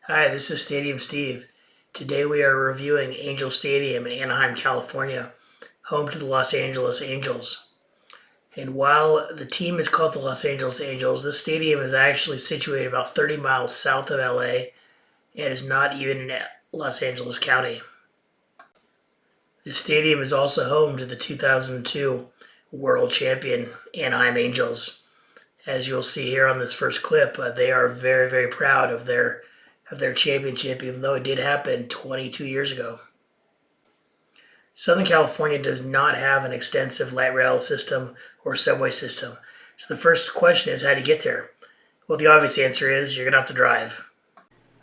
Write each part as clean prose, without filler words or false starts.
Hi, this is Stadium Steve. Today we are reviewing Angel Stadium in Anaheim, California, home to the Los Angeles Angels. And while the team is called the Los Angeles Angels, this stadium is actually situated about 30 miles south of LA and is not even in Los Angeles County. The stadium is also home to the 2002 World Champion Anaheim Angels. As you'll see here on this first clip, they are very, very proud of their championship, even though it did happen 22 years ago. Southern California does not have an extensive light rail system or subway system. So the first question is how do you get there? Well, the obvious answer is you're going to have to drive.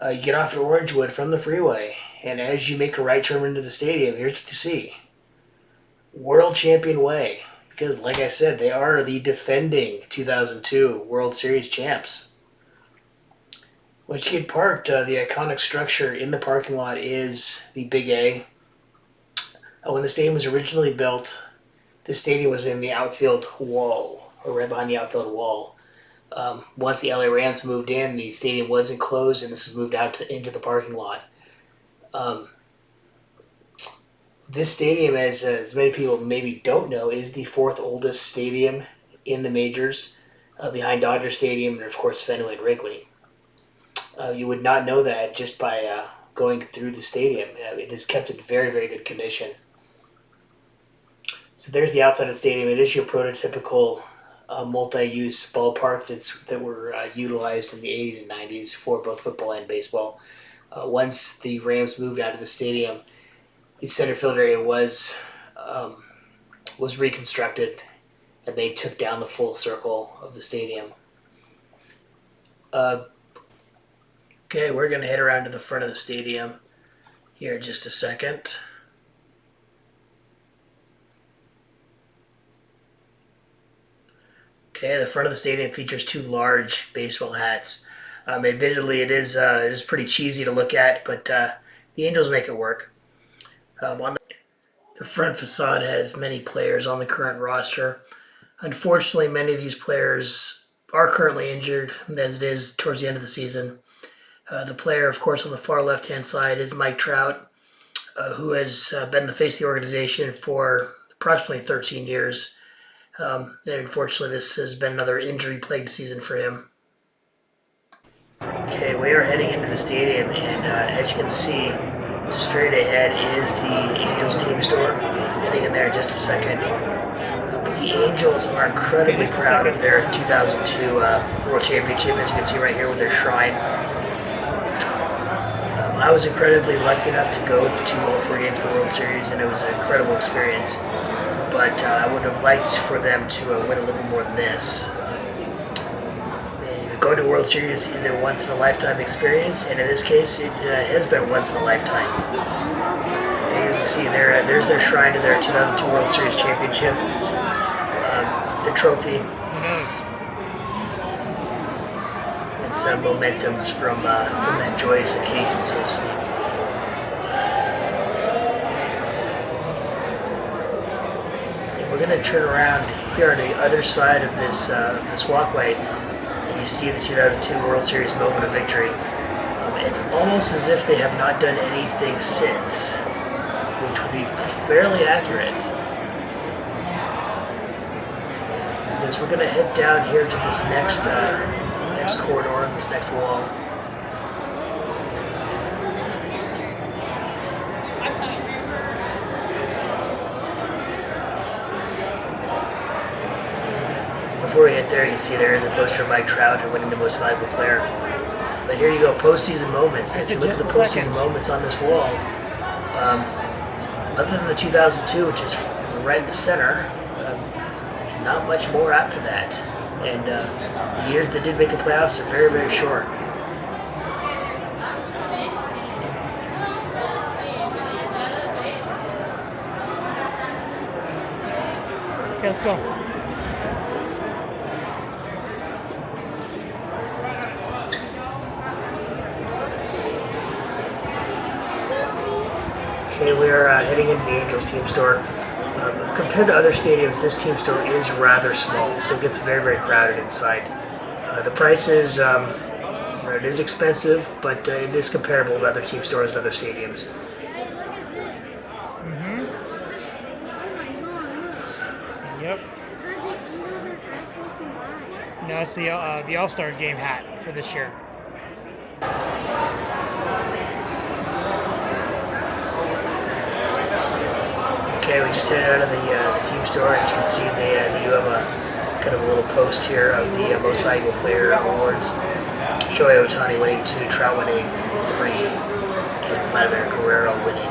You get off at Orangewood from the freeway, and as you make a right turn into the stadium, here's what you see. World Champion Way. Because, like I said, they are the defending 2002 World Series champs. Once you get parked, the iconic structure in the parking lot is the Big A. When the stadium was originally built, the stadium was in the outfield wall, or right behind the outfield wall. Once the LA Rams moved in, the stadium was enclosed, and this was moved out into the parking lot. This stadium, as many people maybe don't know, is the fourth oldest stadium in the majors, behind Dodger Stadium and, of course, Fenway and Wrigley. You would not know that just by going through the stadium. It is kept in very, very good condition. So there's the outside of the stadium. It is your prototypical multi-use ballpark that were utilized in the 80s and 90s for both football and baseball. Once the Rams moved out of the stadium, the center field area was reconstructed, and they took down the full circle of the stadium. Okay, we're going to head around to the front of the stadium here in just a second. Okay, the front of the stadium features two large baseball hats. Admittedly, it is pretty cheesy to look at, but the Angels make it work. On the front facade has many players on the current roster. Unfortunately, many of these players are currently injured, as it is towards the end of the season. The player, of course, on the far left-hand side is Mike Trout, who has been the face of the organization for approximately 13 years. And unfortunately, this has been another injury-plagued season for him. Okay, we are heading into the stadium, and as you can see, straight ahead is the Angels team store. Heading in there in just a second. But the Angels are incredibly proud of their 2002 World Championship, as you can see right here with their shrine. I was incredibly lucky enough to go to all four games of the World Series, and it was an incredible experience. But I would have liked for them to win a little more than this. Going to a World Series is a once-in-a-lifetime experience, and in this case, it has been once in a lifetime. And as you see, there's their shrine to their 2002 World Series championship, the trophy, and some momentums from that joyous occasion, so to speak. And we're going to turn around here on the other side of this walkway, and you see the 2002 World Series moment of victory. It's almost as if they have not done anything since, which would be fairly accurate. Because we're going to head down here to this next corridor, this next wall. Before we get there, you see there is a poster of Mike Trout and winning the most valuable player. But here you go, postseason moments. If you look at the postseason moments on this wall, other than the 2002, which is right in the center, there's not much more after that. And the years that did make the playoffs are very, very short. Okay, let's go. Okay, we are heading into the Angels team store. Compared to other stadiums, this team store is rather small, so it gets very, very crowded inside. The prices It is expensive, but it is comparable to other team stores and other stadiums. Yep. No, it's the All-Star Game hat for this year. Okay, we just headed out of the team store. As you can see, they do have a kind of a little post here of the most valuable player awards. Shohei Ohtani winning 2, Trout winning 3, and Vladimir Guerrero winning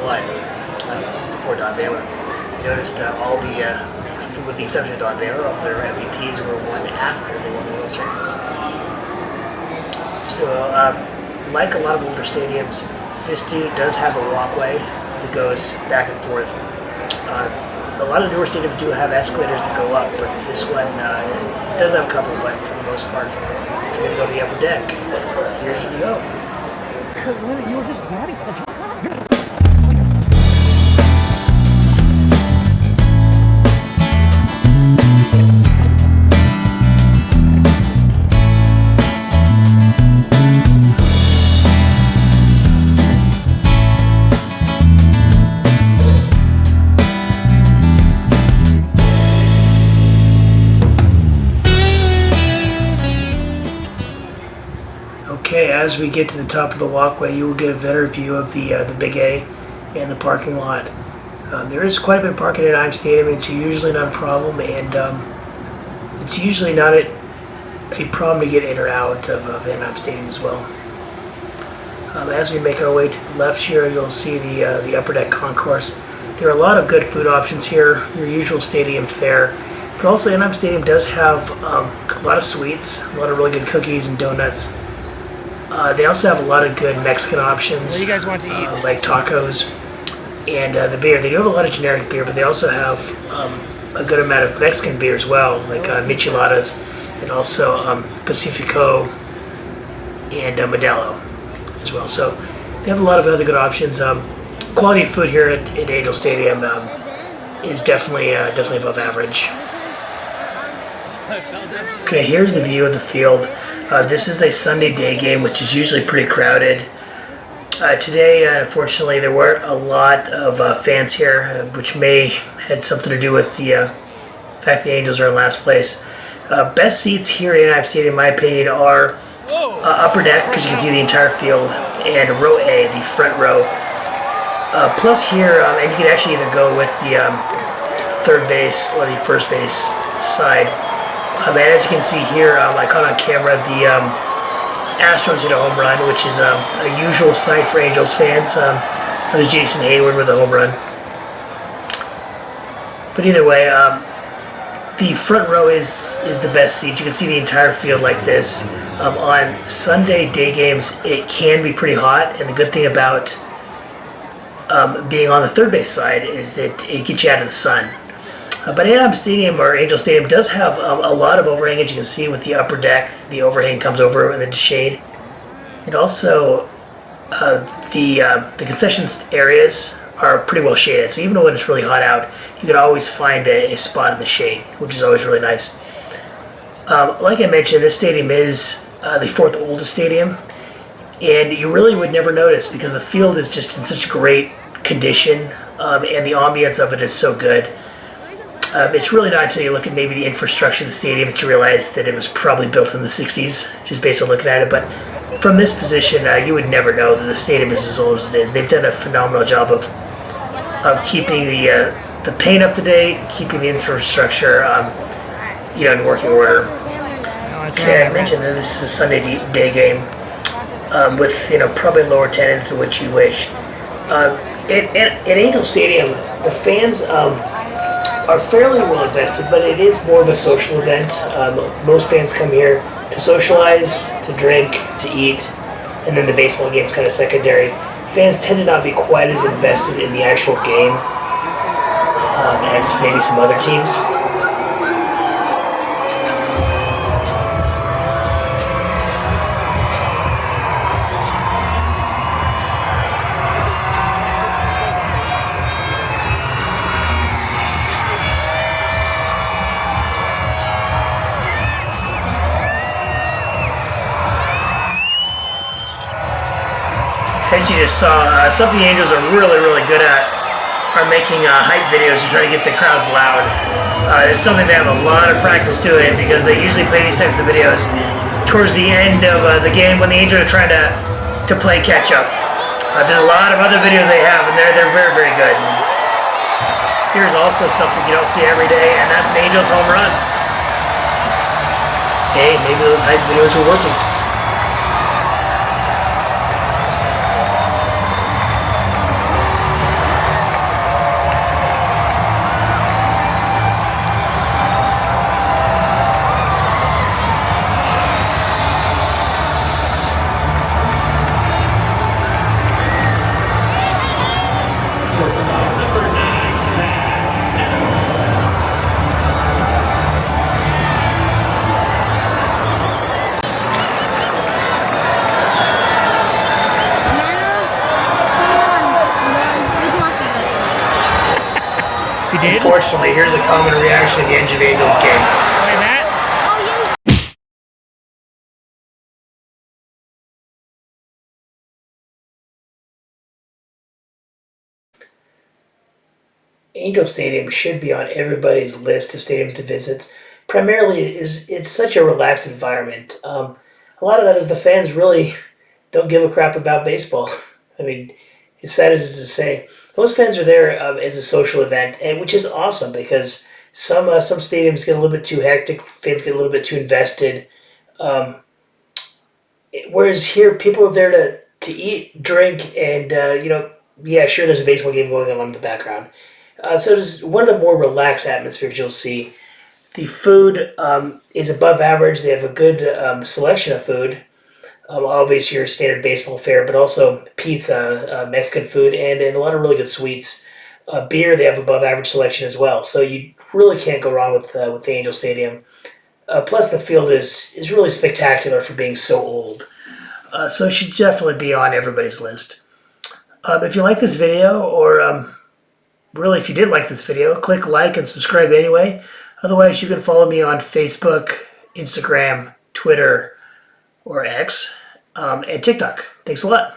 1 before Don Baylor. You noticed all the, with the exception of Don Baylor, all their MVPs were won after they won the World Series. So, like a lot of older stadiums, this does have a walkway that goes back and forth. A lot of newer stadiums do have escalators that go up, but this one it does have a couple, but for the most part, if you're going to go to the upper deck, here's where you go. You were just grabbing stuff. Okay, as we get to the top of the walkway, you will get a better view of the Big A and the parking lot. There is quite a bit of parking at Anaheim Stadium. It's usually not a problem, and it's usually not a problem to get in or out of Anaheim Stadium as well. As we make our way to the left here, you'll see the upper deck concourse. There are a lot of good food options here, your usual stadium fare. But also, Anaheim Stadium does have a lot of sweets, a lot of really good cookies and donuts. They also have a lot of good Mexican options. What do you guys want to eat? Like tacos and the beer. They do have a lot of generic beer, but they also have a good amount of Mexican beer as well, like micheladas and also Pacifico and Modelo as well. So they have a lot of other good options. Quality of food here at Angel Stadium is definitely above average. Okay, here's the view of the field. This is a Sunday day game, which is usually pretty crowded. Today, unfortunately, there weren't a lot of fans here, which may had something to do with the fact the Angels are in last place. Best seats here at Anaheim Stadium, in my opinion, are upper deck, because you can see the entire field, and row A, the front row. Plus here, and you can actually either go with the third base or the first base side. And as you can see here, I caught on camera the Astros hit a home run, which is a usual sight for Angels fans. It was Jason Hayward with a home run. But either way, the front row is the best seat. You can see the entire field like this. On Sunday day games, it can be pretty hot, and the good thing about being on the third base side is that it gets you out of the sun. But Anaheim Stadium, or Angel Stadium, does have a lot of overhang, as you can see with the upper deck. The overhang comes over in the shade. And also, the concessions areas are pretty well shaded. So even when it's really hot out, you can always find a spot in the shade, which is always really nice. Like I mentioned, this stadium is the fourth oldest stadium. And you really would never notice because the field is just in such great condition, and the ambience of it is so good. It's really not until you look at maybe the infrastructure of the stadium that you realize that it was probably built in the 60s, just based on looking at it. But from this position, you would never know that the stadium is as old as it is. They've done a phenomenal job of keeping the paint up to date, keeping the infrastructure in working order. Okay, I mentioned that this is a Sunday day game with probably lower attendance than what you wish. At Angel Stadium, the fans are fairly well invested, but it is more of a social event. Most fans come here to socialize, to drink, to eat, and then the baseball game's kind of secondary. Fans tend to not be quite as invested in the actual game as maybe some other teams. As you just saw, something the Angels are really, really good at are making hype videos to try to get the crowds loud. It's something they have a lot of practice doing because they usually play these types of videos towards the end of the game when the Angels are trying to play catch up. There's a lot of other videos they have, and they're very, very good. Here's also something you don't see every day, and that's an Angels home run. Hey, maybe those hype videos were working. You did? Unfortunately, here's a common reaction at the end of Angels games. Like that? Angel Stadium should be on everybody's list of stadiums to visit. Primarily, it's such a relaxed environment. A lot of that is the fans really don't give a crap about baseball. I mean, as sad as it is to say, most fans are there as a social event, and which is awesome because some stadiums get a little bit too hectic. Fans get a little bit too invested. Um, Whereas here, people are there to eat, drink, and yeah, sure, there's a baseball game going on in the background. So it's one of the more relaxed atmospheres you'll see. The food is above average. They have a good selection of food. Obviously, your standard baseball fare, but also pizza, Mexican food, and a lot of really good sweets. Beer, they have above average selection as well. So you really can't go wrong with the Angel Stadium. Plus, the field is really spectacular for being so old. So it should definitely be on everybody's list. If you like this video, or really if you didn't like this video, click like and subscribe anyway. Otherwise, you can follow me on Facebook, Instagram, Twitter, or X, and TikTok. Thanks a lot.